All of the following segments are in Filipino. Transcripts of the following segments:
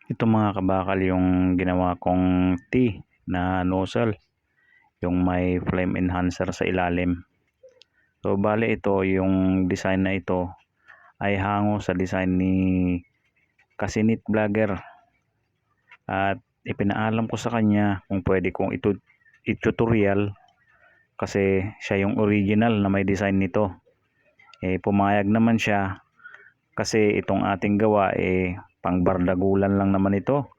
Ito mga kabakal yung ginawa kong T na nozzle, yung may flame enhancer sa ilalim. So bale ito, yung design na ito ay hango sa design ni Kasinit Vlogger, at ipinaalam ko sa kanya kung pwede kong i-tutorial kasi siya yung original na may design nito. Pumayag naman siya kasi itong ating gawa pang bardagulan lang naman ito.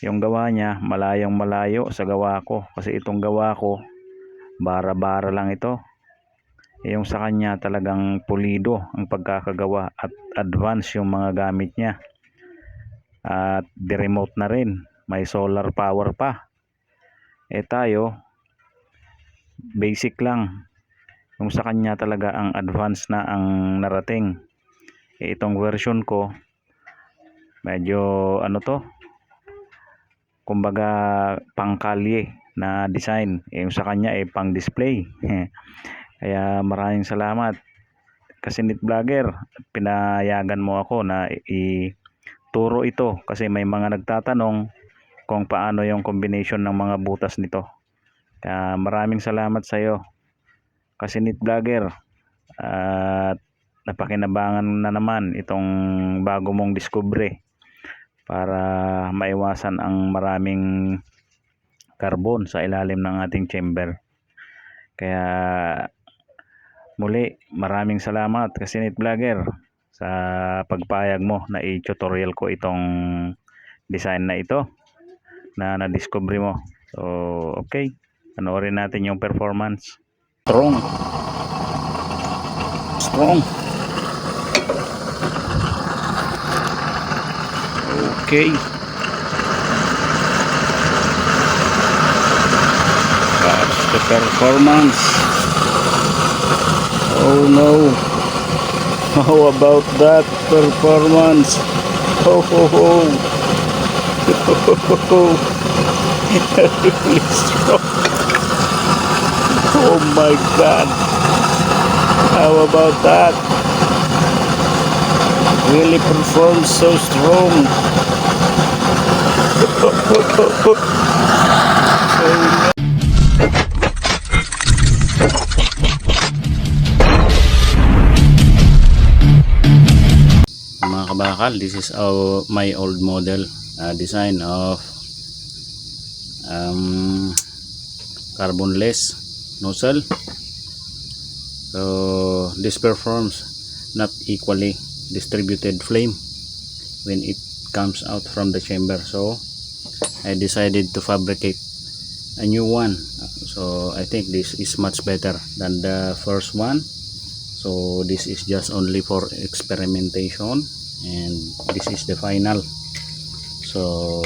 Yung gawa niya malayong malayo sa gawa ko, kasi itong gawa ko bara-bara lang ito. Yung sa kanya talagang pulido ang pagkakagawa at advance yung mga gamit niya, at di-remote na rin, may solar power pa. Tayo basic lang. Yung sa kanya talaga ang advance na ang narating. Itong version ko medyo ano to, kumbaga pangkalye na design. Yung sa kanya pang display. Kaya maraming salamat Kasinit Vlogger, pinayagan mo ako na ituro ito, kasi may mga nagtatanong kung paano yung combination ng mga butas nito. Kaya maraming salamat sa iyo Kasinit Vlogger, at napakinabangan na naman itong bago mong discovery para maiwasan ang maraming carbon sa ilalim ng ating chamber. Kaya muli, maraming salamat Kasinit Vlogger sa pagpayag mo na i-tutorial ko itong design na ito na na-discover mo. So, okay. Panoorin natin yung performance. Strong. Strong. Okay. That's the performance. Oh no. How about that performance? Ho ho ho. Really strong. Oh my god. How about that? Really performs so strong. Mga kabakal, this is my old model design of carbonless nozzle. So this performs not equally distributed flame when it comes out from the chamber, so I decided to fabricate a new one. So I think this is much better than the first one. So this is just only for experimentation, and this is the final. So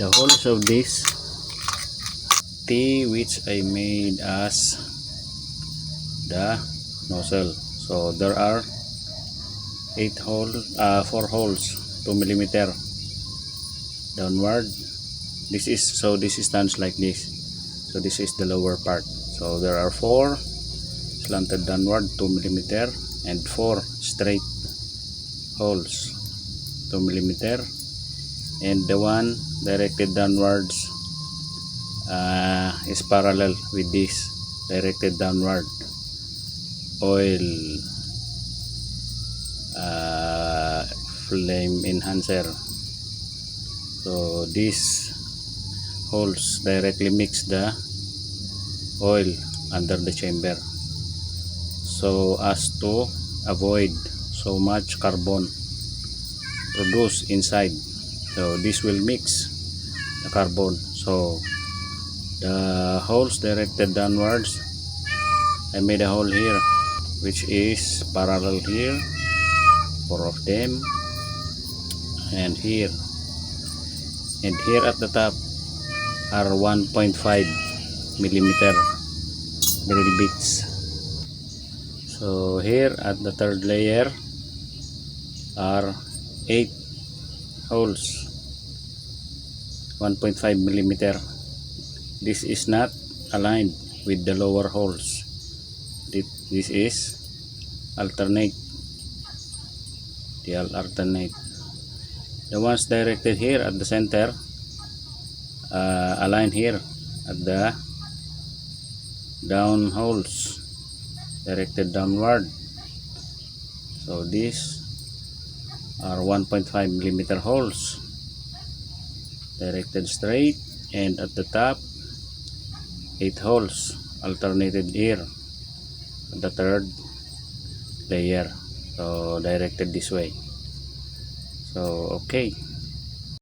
the holes of this T, which I made as the nozzle. So there are 4 holes, 2 millimeter downward. This stands like this. So this is the lower part. So there are 4 slanted downward, 2 millimeter, and 4 straight holes, 2 millimeter, and the one directed downwards is parallel with this directed downward oil flame enhancer. So these holes directly mix the oil under the chamber, so as to avoid so much carbon produced inside. So this will mix the carbon. So the holes directed downwards, I made a hole here which is parallel here, 4 of them, and here at the top are 1.5 millimeter drill bits. So here at the third layer are 8 holes, 1.5 millimeter. This is not aligned with the lower holes. This is alternate. The ones directed here at the center align here at the down holes directed downward. So these are 1.5 millimeter holes directed straight, and at the top 8 holes alternated here at the third layer, so directed this way. So okay,